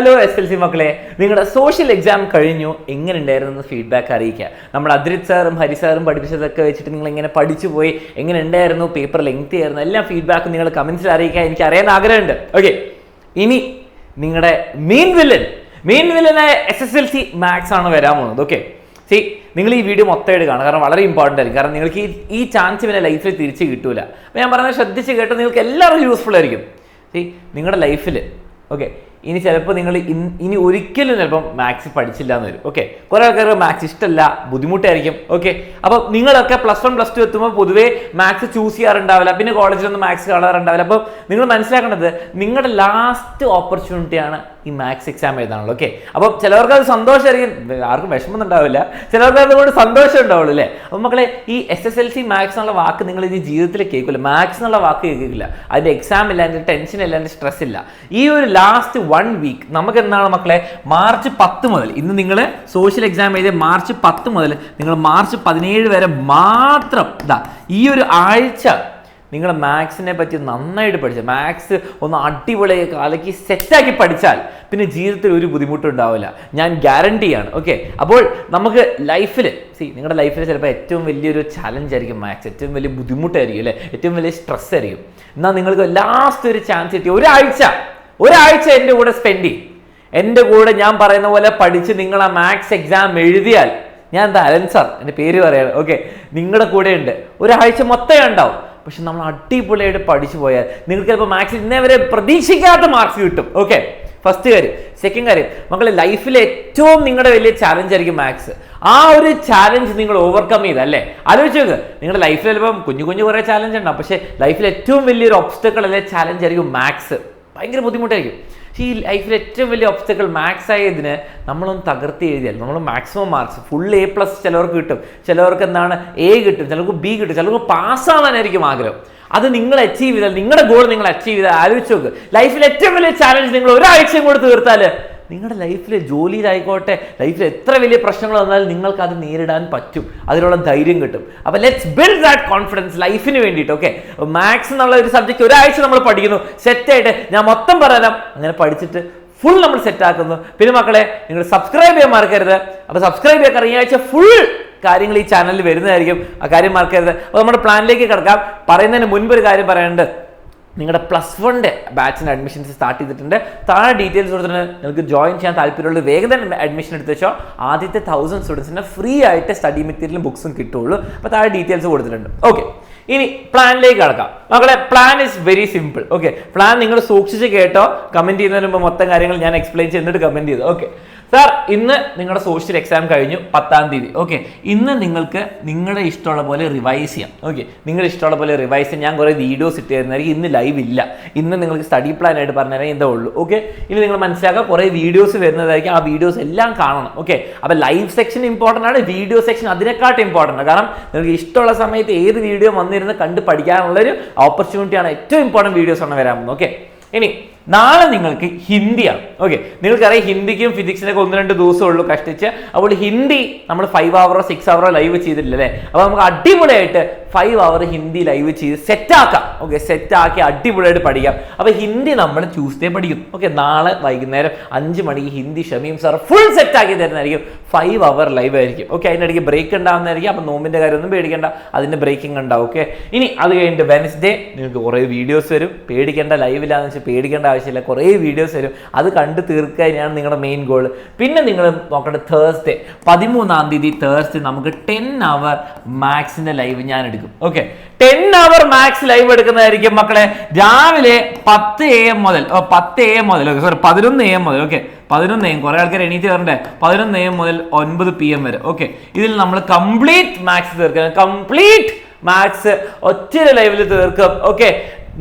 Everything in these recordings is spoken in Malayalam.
ഹലോ SLC മക്കളെ, നിങ്ങളുടെ സോഷ്യൽ എക്സാം കഴിഞ്ഞു, എങ്ങനെ ഉണ്ടായിരുന്നു ഫീഡ്ബാക്ക് അറിയിക്കുക. നമ്മൾ അദ്രിത് സാറും ഹരി സാറും പഠിപ്പിച്ചതൊക്കെ വെച്ചിട്ട് നിങ്ങൾ എങ്ങനെ പഠിച്ചു പോയി, എങ്ങനെ ഉണ്ടായിരുന്നു, പേപ്പർ ലെങ്തി ആയിരുന്നു, എല്ലാ ഫീഡ്ബാക്കും നിങ്ങൾ കമൻസിൽ അറിയിക്കുക. എനിക്ക് അറിയാൻ ആഗ്രഹമുണ്ട്. ഓക്കെ, ഇനി നിങ്ങളുടെ മെയിൻ വില്ലനായ SSLC മാത്സ് ആണ് വരാൻ പോകുന്നത്. ഓക്കെ, നിങ്ങൾ ഈ വീഡിയോ മൊത്തമായിട്ട് കാണുക, കാരണം വളരെ ഇമ്പോർട്ടൻ്റ് ആയിരിക്കും. കാരണം നിങ്ങൾക്ക് ഈ ചാൻസ് പിന്നെ ലൈഫിൽ തിരിച്ച് കിട്ടൂല. അപ്പോൾ ഞാൻ പറയുന്നത് ശ്രദ്ധിച്ച് കേട്ടോ, നിങ്ങൾക്ക് എല്ലാവർക്കും യൂസ്ഫുൾ ആയിരിക്കും. നിങ്ങളുടെ ലൈഫിൽ ഓക്കെ, ഇനി ചിലപ്പോൾ നിങ്ങൾ ഇനി ഒരിക്കലും ചിലപ്പം മാത്സ് പഠിച്ചില്ല എന്ന് വരും. ഓക്കെ, കുറേ ആൾക്കാർക്ക് മാത്സ് ഇഷ്ടമല്ല, ബുദ്ധിമുട്ടായിരിക്കും. ഓക്കെ, അപ്പോൾ നിങ്ങളൊക്കെ +1 +2 എത്തുമ്പോൾ പൊതുവേ മാത്സ് ചൂസ് ചെയ്യാറുണ്ടാവില്ല, പിന്നെ കോളേജിലൊന്നും മാത്സ് കാണാറുണ്ടാവില്ല. അപ്പോൾ നിങ്ങൾ മനസ്സിലാക്കേണ്ടത് നിങ്ങളുടെ ലാസ്റ്റ് ഓപ്പർച്യൂണിറ്റിയാണ് ഈ മാത്സ് എക്സാം എഴുതാനുള്ളൂ. ഓക്കെ, അപ്പോൾ ചിലവർക്ക് അത് സന്തോഷമായിരിക്കും, ആർക്കും വിഷമമൊന്നും ഉണ്ടാവില്ല, ചിലവർക്ക് അതുകൊണ്ട് സന്തോഷം ഉണ്ടാവുള്ളൂ അല്ലേ. അപ്പോൾ മക്കളെ, ഈ SSLC മാത്സ് എന്നുള്ള വാക്ക് നിങ്ങൾ ഇനി ജീവിതത്തിൽ കേൾക്കില്ല. മാത്സ് എന്നുള്ള വാക്ക് കേൾക്കില്ല. അതിൻ്റെ എക്സാം ഇല്ല, അതിൻ്റെ ടെൻഷൻ ഇല്ല, അതിൻ്റെ സ്ട്രെസ് ഇല്ല. ഈ ഒരു ലാസ്റ്റ് 1 വീക്ക് നമുക്ക് എന്താണ് മക്കളെ, മാർച്ച് 10 മുതൽ, ഇന്ന് നിങ്ങൾ സോഷ്യൽ എക്സാം എഴുതിയ മാർച്ച് 10 മുതൽ നിങ്ങൾ മാർച്ച് 17 വരെ മാത്രം ഈ ഒരു ആഴ്ച നിങ്ങൾ മാത്സിനെ പറ്റി നന്നായിട്ട് പഠിച്ചാൽ, മാത്സ് ഒന്ന് അടിപൊളിയായി കാലയ്ക്ക് സെറ്റാക്കി പഠിച്ചാൽ പിന്നെ ജീവിതത്തിൽ ഒരു ബുദ്ധിമുട്ടുണ്ടാവില്ല, ഞാൻ ഗ്യാരണ്ടിയാണ്. ഓക്കെ, അപ്പോൾ നമുക്ക് ലൈഫിൽ നിങ്ങളുടെ ലൈഫിൽ ചിലപ്പോൾ ഏറ്റവും വലിയൊരു ചാലഞ്ച് ആയിരിക്കും മാത്സ്, ഏറ്റവും വലിയ ബുദ്ധിമുട്ടായിരിക്കും അല്ലേ, ഏറ്റവും വലിയ സ്ട്രെസ് ആയിരിക്കും. എന്നാൽ നിങ്ങൾക്ക് ലാസ്റ്റ് ഒരു ചാൻസ് കിട്ടി, ഒരാഴ്ച എൻ്റെ കൂടെ സ്പെൻഡ് ചെയ്യും, എൻ്റെ കൂടെ ഞാൻ പറയുന്ന പോലെ പഠിച്ച് നിങ്ങൾ ആ മാത്സ് എക്സാം എഴുതിയാൽ, ഞാൻ എന്താ അലൻ സാർ എൻ്റെ പേര് പറയാണ്. ഓക്കെ, നിങ്ങളുടെ കൂടെ ഉണ്ട്, ഒരാഴ്ച മൊത്തം ഉണ്ടാവും. പക്ഷെ നമ്മൾ അടിപൊളിയായിട്ട് പഠിച്ചു പോയാൽ നിങ്ങൾക്ക് ചിലപ്പോൾ മാത്സിൽ ഇന്നേ വരെ പ്രതീക്ഷിക്കാത്ത മാർക്സ് കിട്ടും. ഓക്കെ, ഫസ്റ്റ് കാര്യം. സെക്കൻഡ് കാര്യം, മക്കളെ ലൈഫിലെ ഏറ്റവും നിങ്ങളുടെ വലിയ ചാലഞ്ച് ആയിരിക്കും മാത്സ്. ആ ഒരു ചാലഞ്ച് നിങ്ങൾ ഓവർകം ചെയ്ത് അല്ലേ, ആലോചിച്ച് നോക്ക്. നിങ്ങളുടെ ലൈഫിൽ ചിലപ്പം കുഞ്ഞു കുറേ ചാലഞ്ച് ഉണ്ടാവും, പക്ഷേ ലൈഫിൽ ഏറ്റവും വലിയൊരു ഒബ്സ്റ്റക്കിൾ അല്ലെ ചാലഞ്ച് ആയിരിക്കും മാത്സ്. ഭയങ്കര ബുദ്ധിമുട്ടായിരിക്കും. പക്ഷേ ഈ ലൈഫിൽ ഏറ്റവും വലിയ ഒബ്സ്റ്റക്കിൾ മാത്സ് ആയതിന് നമ്മളൊന്ന് തകർത്തി എഴുതിയാൽ നമ്മൾ മാക്സിമം മാർക്സ് ഫുൾ A+ ചിലവർക്ക് കിട്ടും, ചിലവർക്ക് എന്താണ് A കിട്ടും, ചിലർക്ക് B കിട്ടും, ചിലർക്ക് പാസ്സാവാനായിരിക്കും ആഗ്രഹം. അത് നിങ്ങൾ അച്ചീവ് ചെയ്താൽ, നിങ്ങളുടെ ഗോൾ നിങ്ങൾ അച്ചീവ് ചെയ്താൽ, ആലോചിച്ച് നോക്ക്, ലൈഫിൽ ഏറ്റവും വലിയ ചാലഞ്ച് നിങ്ങൾ ഒരാഴ്ചയും കൂടെ തീർത്താൽ നിങ്ങളുടെ ലൈഫിൽ ജോലിയിലായിക്കോട്ടെ, ലൈഫിൽ എത്ര വലിയ പ്രശ്നങ്ങൾ വന്നാലും നിങ്ങൾക്ക് അത് നേരിടാൻ പറ്റും, അതിനുള്ള ധൈര്യം കിട്ടും. അപ്പോൾ ലെറ്റ്സ് ബിൽഡ് ദാറ്റ് കോൺഫിഡൻസ് ലൈഫിന് വേണ്ടിയിട്ട്. ഓക്കെ, മാത്സ് എന്നുള്ള ഒരു സബ്ജക്റ്റ് ഒരാഴ്ച നമ്മൾ പഠിക്കുന്നു, സെറ്റായിട്ട് ഞാൻ മൊത്തം പറയാം, അങ്ങനെ പഠിച്ചിട്ട് ഫുൾ നമ്മൾ സെറ്റാക്കുന്നു. പിന്നെ മക്കളെ, നിങ്ങൾ സബ്സ്ക്രൈബ് ചെയ്യാൻ മറക്കരുത്. അപ്പോൾ സബ്സ്ക്രൈബ് ചെയ്യാൻ ഈ ആഴ്ച ഫുൾ കാര്യങ്ങൾ ഈ ചാനലിൽ വരുന്നതായിരിക്കും, ആ കാര്യം മറക്കരുത്. അപ്പോൾ നമ്മുടെ പ്ലാനിലേക്ക് കിടക്കാം. പറയുന്നതിന് മുൻപ് ഒരു കാര്യം പറയാനുണ്ട്, നിങ്ങളുടെ +1 ബാച്ചിന് അഡ്മിഷൻസ് സ്റ്റാർട്ട് ചെയ്തിട്ടുണ്ട്. താഴെ ഡീറ്റെയിൽസ് കൊടുത്തിട്ട് നിങ്ങൾക്ക് ജോയിൻ ചെയ്യാൻ താല്പര്യമുള്ള വേഗം തന്നെ അഡ്മിഷൻ എടുത്ത് വെച്ചോ. ആദ്യത്തെ 1000 സ്റ്റുഡൻസിന് ഫ്രീ ആയിട്ട് സ്റ്റഡി മെറ്റീരിയലും ബുക്സും കിട്ടുള്ളൂ. അപ്പോൾ താഴെ ഡീറ്റെയിൽസ് കൊടുത്തിട്ടുണ്ട്. ഓക്കെ, ഇനി പ്ലാനിലേക്ക് കടക്കാം. മക്കളെ, plan is very simple. Okay, plan നിങ്ങൾ സൂക്ഷിച്ച് കേട്ടോ. കമൻറ്റ് ചെയ്യുന്നതിന് മുമ്പ് മൊത്തം കാര്യങ്ങൾ ഞാൻ എക്സ്പ്ലെയിൻ ചെയ്തിട്ട് കമൻറ്റ് ചെയ്തു. ഓക്കെ സാർ, ഇന്ന് നിങ്ങളുടെ സോഷ്യൽ എക്സാം കഴിഞ്ഞു 10-ാം തീയതി. ഓക്കെ, ഇന്ന് നിങ്ങൾക്ക് നിങ്ങളുടെ ഇഷ്ടമുള്ള പോലെ റിവൈസ് ചെയ്യാം. ഓക്കെ, നിങ്ങളുടെ ഇഷ്ടമുള്ള പോലെ റിവൈസ് ചെയ്യാം. ഞാൻ കുറേ വീഡിയോസ് ഇട്ട് തരുന്നതായിരിക്കും. ഇന്ന് ലൈവ് ഇല്ല, ഇന്ന് നിങ്ങൾക്ക് സ്റ്റഡി പ്ലാൻ ആയിട്ട് പറഞ്ഞുതരാൻ ഇതേ ഉള്ളൂ. ഓക്കെ, ഇനി നിങ്ങൾ മനസ്സിലാക്കുക, കുറേ വീഡിയോസ് വരുന്നതായിരിക്കും, ആ വീഡിയോസ് എല്ലാം കാണണം. ഓക്കെ, അപ്പോൾ ലൈവ് സെക്ഷൻ ഇമ്പോർട്ടൻ്റ് ആണ്, വീഡിയോ സെക്ഷൻ അതിനെക്കാട്ടും ഇമ്പോർട്ടൻ്റ് ആണ്. കാരണം നിങ്ങൾക്ക് ഇഷ്ടമുള്ള സമയത്ത് ഏത് വീഡിയോ വന്നിരുന്ന് കണ്ട് പഠിക്കാനുള്ളൊരു ഓപ്പർച്യൂണിറ്റിയാണ്. ഏറ്റവും ഇമ്പോർട്ടൻറ്റ് വീഡിയോസാണ് വരാൻ പോകുന്നത്. ഓക്കെ, ഇനി നാളെ നിങ്ങൾക്ക് ഹിന്ദിയാണ്. ഓക്കെ, നിങ്ങൾക്കറിയാം ഹിന്ദിക്കും ഫിസിക്സിനൊക്കെ 1-2 ദിവസമേ ഉള്ളൂ കഷ്ടിച്ച്. അപ്പോൾ ഹിന്ദി നമ്മൾ 5 hour 6 hour ലൈവ് ചെയ്തിട്ടില്ല അല്ലേ. അപ്പോൾ നമുക്ക് അടിപൊളിയായിട്ട് 5 hour ഹിന്ദി ലൈവ് ചെയ്ത് സെറ്റാക്കാം. ഓക്കെ, സെറ്റാക്കി അടിപൊളിയായിട്ട് പഠിക്കാം. അപ്പോൾ ഹിന്ദി നമ്മൾ ട്യൂസ്ഡേ പഠിക്കും. ഓക്കെ, നാളെ വൈകുന്നേരം 5 മണിക്ക് ഹിന്ദി ഷമീം സാർ ഫുൾ സെറ്റാക്കി തരുന്നതായിരിക്കും. 5 hour ലൈവ് ആയിരിക്കും. ഓക്കെ, അതിനിടയ്ക്ക് ബ്രേക്ക് ഉണ്ടാകുന്നതായിരിക്കും. അപ്പോൾ നോമ്പിൻ്റെ കാര്യമൊന്നും പേടിക്കേണ്ട, അതിൻ്റെ ബ്രേക്കിംഗ് ഉണ്ടാവും. ഓക്കെ, ഇനി അത് കഴിഞ്ഞിട്ട് വെനസ്ഡേ നിങ്ങൾക്ക് കുറേ വീഡിയോസ് വരും. പേടിക്കേണ്ട, ലൈവിലാന്ന് വെച്ചാൽ പേടിക്കേണ്ട ആവശ്യമില്ല, കുറേ വീഡിയോസ് വരും. അത് കണ്ട് തീർക്കുക തന്നെയാണ് നിങ്ങളുടെ മെയിൻ ഗോൾ. പിന്നെ നിങ്ങൾ നോക്കേണ്ടത് Thursday 13-ാം തീയതി Thursday നമുക്ക് 10 hour മാത്സിന്റെ ലൈവ് ഞാൻ എടുക്കും. ഓക്കെ, 10 hour മാത്സ് ലൈവ് എടുക്കുന്നതായിരിക്കും മക്കളെ. രാവിലെ 10 AM മുതൽ 10 AM മുതൽ സോറി 11 AM മുതൽ. ഓക്കെ, 11 AM, കുറേ ആൾക്കാർ എണീറ്റ് വരണ്ടേ, 11 AM മുതൽ 9 PM വരെ. ഓക്കെ, ഇതിൽ നമ്മൾ കംപ്ലീറ്റ് മാത്സ് തീർക്കുക, കംപ്ലീറ്റ് മാത്സ് ഒറ്റ ലൈവിൽ തീർക്കും. ഓക്കെ,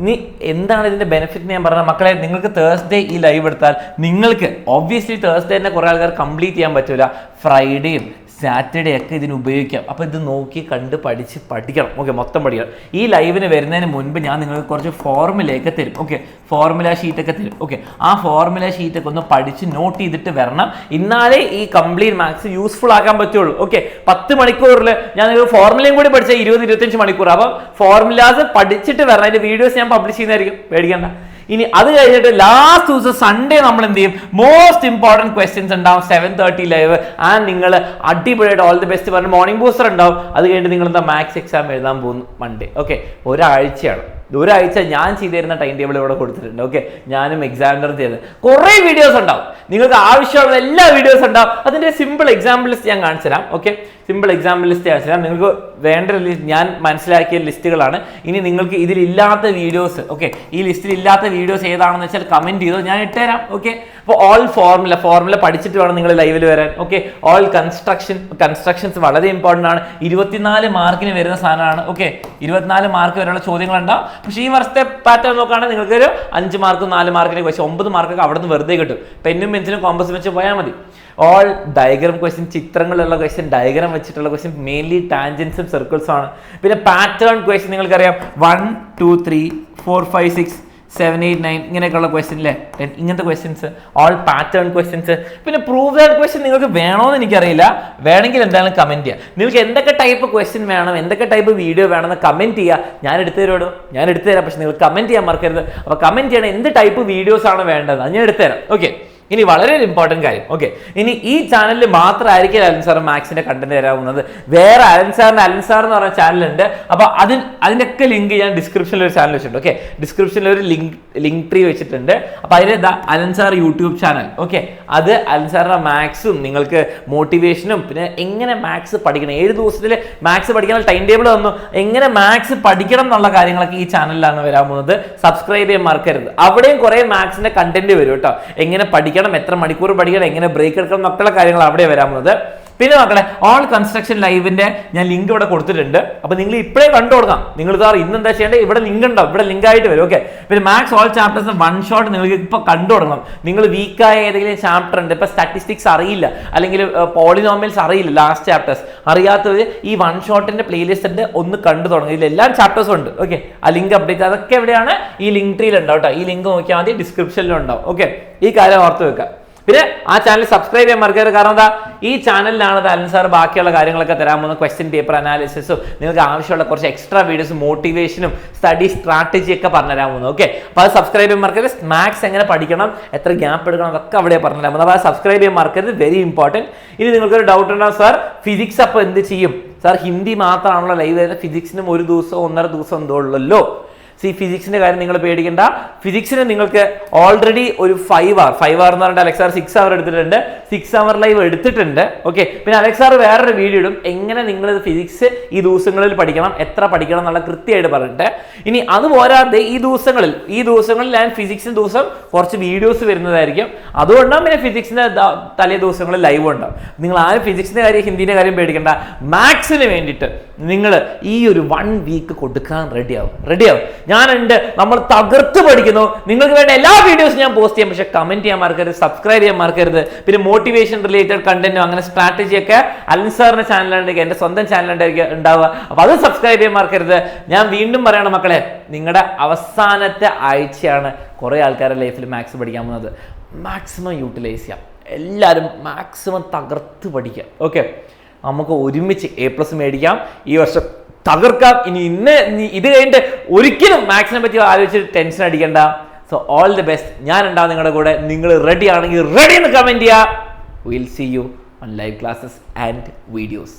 എന്താണ് ഇതിന്റെ ബെനിഫിറ്റ് ഞാൻ പറഞ്ഞ മക്കളെ, നിങ്ങൾക്ക് Thursday ഈ ലൈവ് എടുത്താൽ നിങ്ങൾക്ക് ഒബ്വിയസ്ലി Thursday തന്നെ കുറേ ആൾക്കാർ കംപ്ലീറ്റ് ചെയ്യാൻ പറ്റില്ല, ഫ്രൈഡേയും സാറ്റർഡേ ഒക്കെ ഇതിന് ഉപയോഗിക്കാം. അപ്പോൾ ഇത് നോക്കി കണ്ട് പഠിക്കണം. ഓക്കെ, മൊത്തം പഠിക്കണം. ഈ ലൈവിന് വരുന്നതിന് മുൻപ് ഞാൻ നിങ്ങൾക്ക് കുറച്ച് ഫോർമുലയൊക്കെ തരും. ഓക്കെ, ഫോർമുല ഷീറ്റൊക്കെ തരും. ഓക്കെ, ആ ഫോർമുല ഷീറ്റൊക്കെ ഒന്ന് പഠിച്ച് നോട്ട് ചെയ്തിട്ട് വരണം. എന്നാലേ ഈ കംപ്ലീറ്റ് മാത്സ് യൂസ്ഫുൾ ആക്കാൻ പറ്റുള്ളൂ. ഓക്കെ, 10 മണിക്കൂറിൽ ഞാൻ നിങ്ങൾക്ക് ഫോർമുലയും കൂടി പഠിച്ചാൽ 20-25 മണിക്കൂർ. അപ്പം ഫോർമുലാസ് പഠിച്ചിട്ട് വരണം. അതിൻ്റെ വീഡിയോസ് ഞാൻ പബ്ലിഷ് ചെയ്യുന്നതായിരിക്കും, പേടിക്കേണ്ട. ഇനി അത് കഴിഞ്ഞിട്ട് ലാസ്റ്റ് ദിവസം സൺഡേ നമ്മൾ എന്ത് ചെയ്യും, മോസ്റ്റ് ഇമ്പോർട്ടൻറ്റ് ക്വസ്റ്റ്യൻസ് ഉണ്ടാവും 7:30 ലൈവ്. ആൻഡ് നിങ്ങൾ അടിപൊളിയായിട്ട് ഓൾ ദി ബെസ്റ്റ് പറഞ്ഞ് മോർണിംഗ് ബൂസ്റ്റർ ഉണ്ടാവും. അത് കഴിഞ്ഞിട്ട് നിങ്ങൾ എന്താ മാത്സ് എക്സാം എഴുതാൻ പോകുന്നു മൺഡേ. ഓക്കെ, ഒരാഴ്ചയാണ്. ഒരാഴ്ച ഞാൻ ചെയ്തു തരുന്ന ടൈം ടേബിൾ ഇവിടെ കൊടുത്തിട്ടുണ്ട്. ഓക്കെ, ഞാനും എക്സാമിനർ ചെയ്ത് കുറേ വീഡിയോസ് ഉണ്ടാവും, നിങ്ങൾക്ക് ആവശ്യമുള്ള എല്ലാ വീഡിയോസ് ഉണ്ടാവും. അതിൻ്റെ സിമ്പിൾ എക്സാമ്പിൾ ലിസ്റ്റ് ഞാൻ കാണിച്ചു തരാം. ഓക്കെ, സിമ്പിൾ എക്സാമ്പിൾ ലിസ്റ്റ് കാണിച്ചു തരാം. നിങ്ങൾക്ക് വേണ്ട ഞാൻ മനസ്സിലാക്കിയ ലിസ്റ്റുകളാണ്. ഇനി നിങ്ങൾക്ക് ഇതിലില്ലാത്ത വീഡിയോസ്, ഓക്കെ, ഈ ലിസ്റ്റിൽ ഇല്ലാത്ത വീഡിയോസ് ഏതാണെന്ന് വെച്ചാൽ കമന്റ് ചെയ്തോ, ഞാൻ ഇട്ടുതരാം. ഓക്കെ, അപ്പോൾ ഓൾ ഫോർമുല പഠിച്ചിട്ട് വേണം നിങ്ങൾ ലൈവിൽ വരാൻ. ഓക്കെ, ഓൾ കൺസ്ട്രക്ഷൻസ് വളരെ ഇമ്പോർട്ടൻ്റ് ആണ്. 24 മാർക്കിന് വരുന്ന സാധനമാണ്. ഓക്കെ, 24 മാർക്ക് വരെയുള്ള ചോദ്യങ്ങളുണ്ടാവും. പക്ഷേ ഈ വർഷത്തെ പാറ്റേൺ നോക്കുകയാണെങ്കിൽ നിങ്ങൾക്ക് ഒരു 5 മാർക്കും 4 മാർക്കിന് പക്ഷേ 9 മാർക്കൊക്കെ അവിടെ നിന്ന് വെറുതെ കിട്ടും. പെന്നും പെൻസിലും കോമ്പസും വെച്ച് പോയാൽ മതി. ഓൾ ഡയഗ്രാം ക്വസ്റ്റ്യൻ, ചിത്രങ്ങളുള്ള ക്വസ്റ്റ്യൻ, ഡയഗ്രാം വെച്ചിട്ടുള്ള ക്വസ്റ്റ്യൻ, മെയിൻലി ടാൻജൻസും സർക്കിൾസും ആണ്. പിന്നെ പാറ്റേൺ ക്വസ്റ്റ്യൻ നിങ്ങൾക്കറിയാം 1 2 3 4 5 6 7 8 9 ഇങ്ങനെയൊക്കെയുള്ള ക്വസ്റ്റ്യൻ അല്ലേ, ഇങ്ങനത്തെ ക്വസ്റ്റ്യൻസ് ഓൾ പാറ്റേൺ ക്വസ്റ്റ്യൻസ്. പിന്നെ പ്രൂവ് ദാറ്റ് ക്വസ്റ്റ്യൻ നിങ്ങൾക്ക് വേണോന്ന് എനിക്കറിയില്ല, വേണമെങ്കിൽ എന്തായാലും കമന്റ് ചെയ്യുക. നിങ്ങൾക്ക് എന്തൊക്കെ ടൈപ്പ് ക്വസ്റ്റ്യൻ വേണം, എന്തൊക്കെ ടൈപ്പ് വീഡിയോ വേണമെന്ന് കമന്റ് ചെയ്യുക. ഞാൻ എടുത്തു തരാം. പക്ഷെ നിങ്ങൾ കമന്റ് ചെയ്യാൻ മറക്കരുത്. അപ്പോൾ കമന്റ് ചെയ്യണം എന്ത് ടൈപ്പ് വീഡിയോസ് ആണ് വേണ്ടത്, അത് ഞാൻ എടുത്തുതരാം. ഓക്കെ, ഇനി വളരെ ഇമ്പോർട്ടൻറ്റ് കാര്യം. ഓക്കെ, ഇനി ഈ ചാനലിൽ മാത്രമായിരിക്കും അലൻ സാർ മാത്സിന്റെ കണ്ടന്റ് തരാവുന്നത്. വേറെ അലൻ സാർ എന്ന് പറഞ്ഞ ചാനലുണ്ട്. അപ്പോൾ അതിൻ്റെയൊക്കെ ലിങ്ക് ഞാൻ ഡിസ്ക്രിപ്ഷനിൽ ഒരു ചാനൽ വെച്ചിട്ടുണ്ട്. ഓക്കെ, ഡിസ്ക്രിപ്ഷനിൽ ഒരു ലിങ്ക് ട്രീ വെച്ചിട്ടുണ്ട്. അപ്പോൾ അതിൽ Allen sir YouTube channel. Okay, അത് അലൻ സാറിന്റെ മാത്സും നിങ്ങൾക്ക് മോട്ടിവേഷനും പിന്നെ എങ്ങനെ മാത്സ് പഠിക്കണം, 7 ദിവസത്തിൽ മാത്സ് പഠിക്കാൻ ടൈം ടേബിൾ തന്നു, എങ്ങനെ മാത്സ് പഠിക്കണം എന്നുള്ള കാര്യങ്ങളൊക്കെ ഈ ചാനലിലാണ് വരാൻ പോകുന്നത്. സബ്സ്ക്രൈബ് ചെയ്യാൻ മറക്കരുത്. അവിടെയും കുറേ മാത്സിന്റെ കണ്ടന്റ് വരും കേട്ടോ. എങ്ങനെ പഠിക്കണം, എത്ര മണിക്കൂർ പഠിക്കണം, എങ്ങനെ ബ്രേക്ക് എടുക്കണം എന്നൊക്കെയുള്ള കാര്യങ്ങൾ അവിടെ വരാൻ പോകുന്നത്. പിന്നെ മക്കളെ ഓൾ കൺസ്ട്രക്ഷൻ ലൈവിന്റെ ഞാൻ ലിങ്ക് ഇവിടെ കൊടുത്തിട്ടുണ്ട്. അപ്പൊ നിങ്ങൾ ഇപ്പോഴേ കണ്ടു കൊടുക്കാം. നിങ്ങൾ ഇന്ന് എന്താ ചെയ്യേണ്ടത്, ഇവിടെ ലിങ്ക് ഉണ്ടാവും, ഇവിടെ ലിങ്ക് ആയിട്ട് വരും. ഓക്കെ, പിന്നെ മാത്സ് ഓൾ ചാപ്റ്റേഴ്സ് 1 ഷോട്ട് നിങ്ങൾക്ക് ഇപ്പൊ കണ്ടു തുടങ്ങണം. നിങ്ങൾ വീക്കായ ഏതെങ്കിലും ചാപ്റ്റർ ഉണ്ട്, ഇപ്പൊ സ്റ്റാറ്റിസ്റ്റിക്സ് അറിയില്ല, അല്ലെങ്കിൽ പോളിനോമിയൽസ് അറിയില്ല, ലാസ്റ്റ് ചാപ്റ്റേഴ്സ് അറിയാത്തവർ ഈ 1 ഷോട്ടിന്റെ പ്ലേലിസ്റ്റ് ഒന്ന് കണ്ടു തുടങ്ങും. ഇതിൽ എല്ലാ ചാപ്റ്റേഴ്സും ഉണ്ട്. ഓക്കെ, ആ ലിങ്ക് അപ്ഡേറ്റ് അതൊക്കെ എവിടെയാണ്, ഈ ലിങ്ക് ട്രീയിൽ ഉണ്ടാവും കേട്ടോ. ഈ ലിങ്ക് നോക്കിയാൽ മതി, ഡിസ്ക്രിപ്ഷനിലും ഉണ്ടാവും. ഓക്കെ, ഈ കാര്യം ഓർത്ത് വെക്കുക. പിന്നെ ആ ചാനൽ സബ്സ്ക്രൈബ് ചെയ്യാൻ മറക്കരുത്. കാരണം എന്താ, ഈ ചാനലിലാണ് അലൻ സാർ ബാക്കിയുള്ള കാര്യങ്ങളൊക്കെ തരാൻ പോകുന്ന ക്വസ്റ്റ്യൻ പേപ്പർ അനാലിസിസും നിങ്ങൾക്ക് ആവശ്യമുള്ള കുറച്ച് എക്സ്ട്രാ വീഡിയോസും മോട്ടിവേഷനും സ്റ്റഡി സ്ട്രാറ്റജി ഒക്കെ പറഞ്ഞുതരാൻ പോകുന്നത്. ഓക്കെ, അപ്പോൾ അത് സബ്സ്ക്രൈബ് ചെയ്യാൻ മറക്കരുത്. മാത്സ് എങ്ങനെ പഠിക്കണം, എത്ര ഗ്യാപ്പ് എടുക്കണം, അതൊക്കെ അവിടെ പറഞ്ഞുതരാൻ പോകുന്നത്. അപ്പോൾ അത് സബ്സ്ക്രൈബ് ചെയ്യാൻ മറക്കരുത്, വെരി ഇമ്പോർട്ടൻറ്റ്. ഇനി നിങ്ങൾക്കൊരു ഡൗട്ട് ഉണ്ടാവും, സാർ ഫിസിക്സ് അപ്പോൾ എന്ത് ചെയ്യും, സാർ ഹിന്ദി മാത്രമാണല്ലോ ലൈവ് വരുന്നത്, ഫിസിക്സിനും 1 ദിവസം 1.5 ദിവസം എന്തോ ഉള്ളല്ലോ. ഫിസിക്സിന്റെ കാര്യം നിങ്ങൾ പേടിക്കേണ്ട. ഫിസിക്സിന് നിങ്ങൾക്ക് ഓൾറെഡി ഒരു 5 hour എന്ന് പറഞ്ഞിട്ട് അലക്സാർ 6 hour എടുത്തിട്ടുണ്ട്, 6 hour ലൈവ് എടുത്തിട്ടുണ്ട്. ഓക്കെ, പിന്നെ അലക്സാർ വേറൊരു വീഡിയോ ഇടും, എങ്ങനെ നിങ്ങൾ ഫിസിക്സ് ഈ ദിവസങ്ങളിൽ പഠിക്കണം, എത്ര പഠിക്കണം എന്നുള്ള കൃത്യമായിട്ട് പറഞ്ഞിട്ട്. ഇനി അത് പോരാതെ ഈ ദിവസങ്ങളിൽ ഞാൻ ഫിസിക്സിന് ദിവസം കുറച്ച് വീഡിയോസ് വരുന്നതായിരിക്കും. അതുകൊണ്ടാണ് പിന്നെ ഫിസിക്സിന്റെ തലേ ദിവസങ്ങളിൽ ലൈവ് ഉണ്ടാവും. നിങ്ങൾ ആരും ഫിസിക്സിന്റെ കാര്യം ഹിന്ദിന്റെ കാര്യം പേടിക്കേണ്ട. മാത്സിന് വേണ്ടിയിട്ട് നിങ്ങൾ ഈ ഒരു 1 വീക്ക് കൊടുക്കാൻ റെഡിയാവും. ഞാനുണ്ട്, നമ്മൾ തകർത്ത് പഠിക്കുന്നു. നിങ്ങൾക്ക് വേണ്ട എല്ലാ വീഡിയോസും ഞാൻ പോസ്റ്റ് ചെയ്യാം. പക്ഷെ കമന്റ് ചെയ്യാൻ മറക്കരുത്, സബ്സ്ക്രൈബ് ചെയ്യാൻ മറക്കരുത്. പിന്നെ മോട്ടിവേഷൻ റിലേറ്റഡ് കണ്ടന്റും അങ്ങനെ സ്ട്രാറ്റജി ഒക്കെ അലൻ സാറിന്റെ ചാനലുണ്ടെങ്കിൽ എൻ്റെ സ്വന്തം ചാനലുണ്ടായിരിക്കും ഉണ്ടാവുക. അപ്പൊ അത് സബ്സ്ക്രൈബ് ചെയ്യാൻ മറക്കരുത്. ഞാൻ വീണ്ടും പറയണം മക്കളെ, നിങ്ങളുടെ അവസാനത്തെ ആഴ്ചയാണ് കുറേ ആൾക്കാരുടെ ലൈഫിൽ മാത്സ് പഠിക്കാൻ പോകുന്നത്. മാക്സിമം യൂട്ടിലൈസ് ചെയ്യാം. എല്ലാവരും മാക്സിമം തകർത്ത് പഠിക്കാം. ഓക്കെ, നമുക്ക് ഒരുമിച്ച് A+ മേടിക്കാം, ഈ വർഷം തകർക്കാം. ഇനി ഇത് കഴിഞ്ഞിട്ട് ഒരിക്കലും മാത്സിനെ പറ്റി ആലോചിച്ചിട്ട് ടെൻഷൻ അടിക്കണ്ട. So all the best. ഞാൻ ഉണ്ടാവും നിങ്ങളുടെ കൂടെ. നിങ്ങൾ റെഡി ആണെങ്കിൽ റെഡി എന്ന് കമന്റ് ചെയ്യുക. Will see you on live classes and videos.